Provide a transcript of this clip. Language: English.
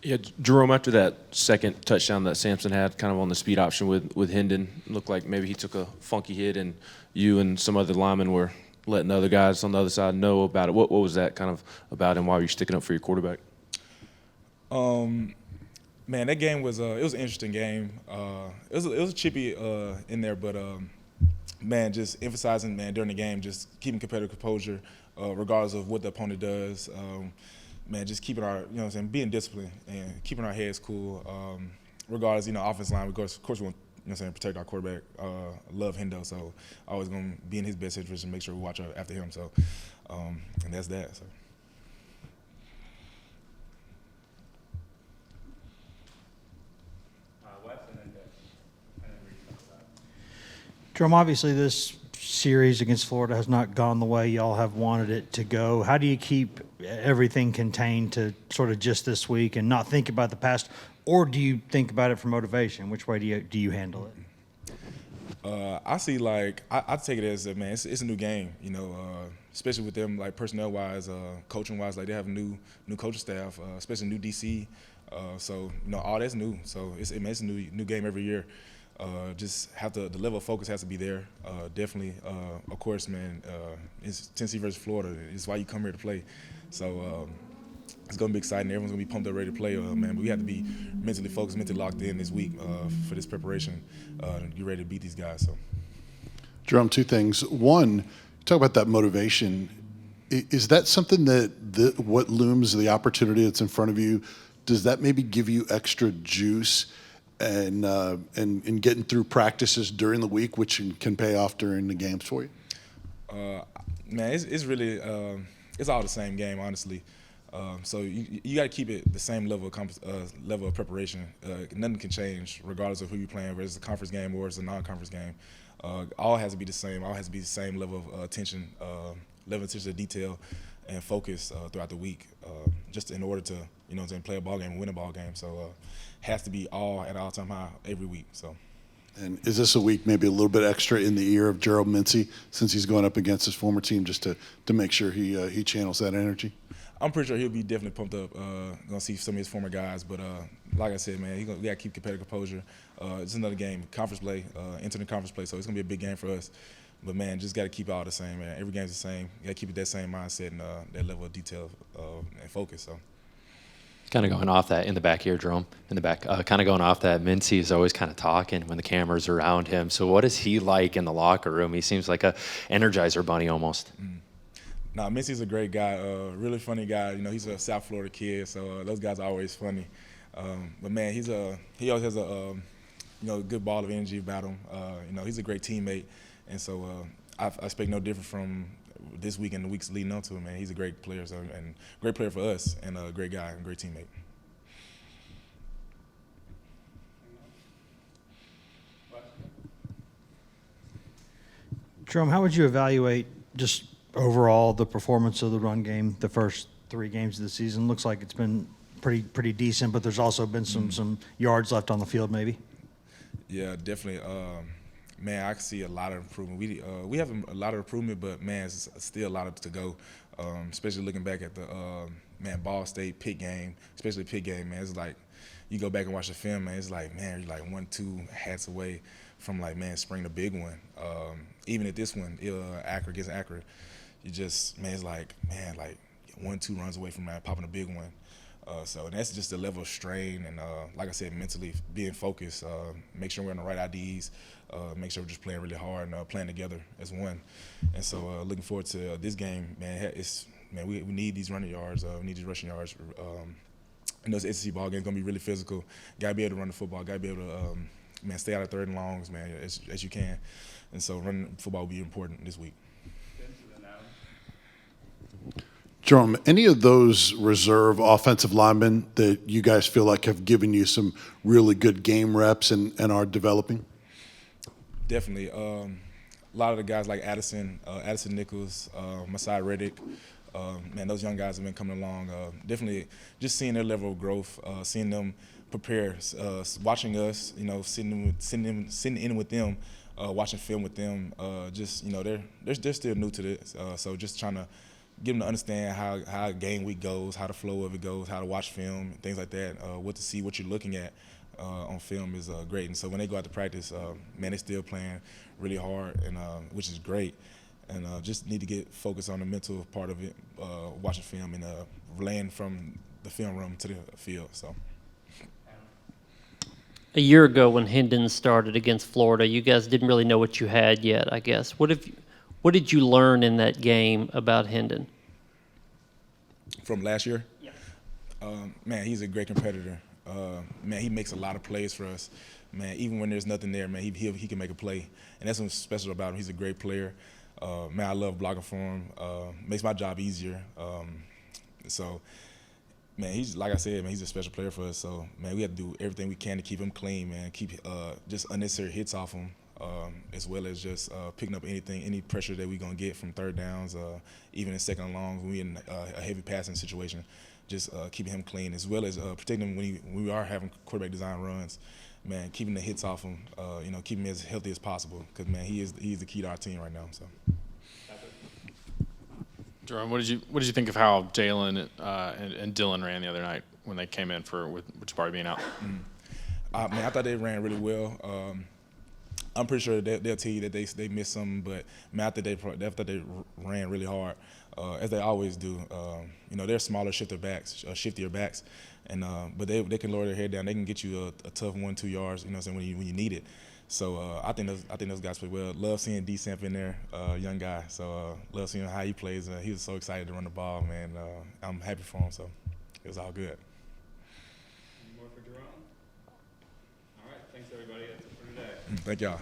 Yeah, Jerome, after that second touchdown that Sampson had, kind of on the speed option with Hendon, looked like maybe he took a funky hit, and you and some other linemen were letting the other guys on the other side know about it. What was that kind of about, and why were you sticking up for your quarterback? Man, that game was it was an interesting game. It was chippy in there, but man, just emphasizing, man, during the game, just keeping competitive composure, regardless of what the opponent does. Man, just keeping our, you know what I'm saying, being disciplined and keeping our heads cool. Regardless, offense line, of course we want, protect our quarterback. Love Hendo, so always going to be in his best interest and make sure we watch out after him. So, and that's that. So. Jerome, obviously this series against Florida has not gone the way y'all have wanted it to go. How do you keep everything contained to sort of just this week and not think about the past, or do you think about it for motivation? Which way do you handle it? I see, like, I take it as, man, it's a new game, especially with them, like, personnel-wise, coaching-wise, like, they have a new coaching staff, especially new DC. So, all that's new. So, it's a new game every year. Just have to, the level of focus has to be there. Definitely, of course, man, it's Tennessee versus Florida. It's why you come here to play. So it's going to be exciting. Everyone's going to be pumped up, ready to play, man. But we have to be mentally focused, mentally locked in this week for this preparation to get ready to beat these guys. So, Jerome, two things. One, talk about that motivation. Is that something that what looms, the opportunity that's in front of you, does that maybe give you extra juice and getting through practices during the week, which can pay off during the games for you? Man, it's really it's all the same game, honestly. So you got to keep it the same level of preparation. Nothing can change regardless of who you're playing, whether it's a conference game or it's a non-conference game. All has to be the same. All has to be the same level of attention, to detail, and focus throughout the week, just in order to play a ball game and win a ball game. So has to be all at all-time high every week. So. And is this a week maybe a little bit extra in the ear of Jerome Mincy since he's going up against his former team, just to make sure he channels that energy? I'm pretty sure he'll be definitely pumped up. Gonna see some of his former guys, but like I said, man, we gotta keep competitive composure. It's another game, conference play, entering conference play, so it's gonna be a big game for us. But man, just gotta keep it all the same, man. Every game's the same. You gotta keep it that same mindset and that level of detail and focus. So. Kind of going off that in the back here, Jerome, in the back, kind of going off that, Mincy is always kind of talking when the camera's around him. So what is he like in the locker room? He seems like a Energizer bunny almost. Nah, Mincy's a great guy, really funny guy. He's a South Florida kid, so those guys are always funny. But man, he always has a good ball of energy about him. He's a great teammate, and so I expect no different from this week and the weeks leading up to it, man. He's a great player, and great player for us, and a great guy and great teammate. Jerome, how would you evaluate just overall the performance of the run game the first 3 games of the season? Looks like it's been pretty decent, but there's also been some yards left on the field maybe. Yeah, definitely. Man, I can see a lot of improvement. We have a lot of improvement, but man, it's still a lot to go. Especially looking back at the Ball State Pitt game, especially Pitt game, man. It's like you go back and watch the film, man. It's like, man, you're like 1-2 hats away from spring the big one. Even at this one, Akron against Akron, you just, man, it's like 1-2 runs away from popping a big one. So that's just the level of strain, and like I said, mentally being focused, make sure we're on the right IDs, make sure we're just playing really hard and playing together as one. And so looking forward to this game, man. We need these running yards, we need these rushing yards. This SEC ball game is gonna be really physical. Got to be able to run the football. Got to be able to stay out of third and longs, man, as you can. And so running football will be important this week. Jerome, any of those reserve offensive linemen that you guys feel like have given you some really good game reps and are developing? Definitely. A lot of the guys like Addison Nichols, Masai Reddick, man, those young guys have been coming along. Definitely just seeing their level of growth, seeing them prepare, watching us, sitting in with them, watching film with them. They're still new to this, so just trying to get them to understand how a game week goes, how the flow of it goes, how to watch film, things like that. What to see, what you're looking at on film is great. And so when they go out to practice, man, they're still playing really hard, and which is great. And just need to get focused on the mental part of it, watching film and relaying from the film room to the field. So. A year ago when Hendon started against Florida, you guys didn't really know what you had yet, I guess. What did you learn in that game about Hendon? From last year? Yeah. Man, he's a great competitor. Man, he makes a lot of plays for us. Man, even when there's nothing there, man, he can make a play. And that's what's special about him. He's a great player. Man, I love blocking for him. Makes my job easier. So, man, he's, like I said, man, he's a special player for us. So, man, we have to do everything we can to keep him clean, man, keep just unnecessary hits off him, as well as just picking up any pressure that we're going to get from third downs, even in second and longs when we're in a heavy passing situation. Just keeping him clean, as well as protecting him when we are having quarterback design runs. Man, keeping the hits off him, keeping him as healthy as possible. Because, man, he's the key to our team right now. So. Jerome, what did you think of how Jalen and Dylan ran the other night when they came in with Jabari being out? Man, I thought they ran really well. I'm pretty sure they'll tell you that they missed something, but man, I thought they ran really hard, as they always do. They're smaller, shiftier backs, and but they can lower their head down. They can get you a tough 1-2 yards. You know what I'm saying, when you need it. So I think those guys play well. Love seeing D Samp in there, young guy. So love seeing how he plays. He was so excited to run the ball, man. I'm happy for him. So it was all good. Any more for Jerome? All right, thanks everybody. That's it for today. Thank y'all.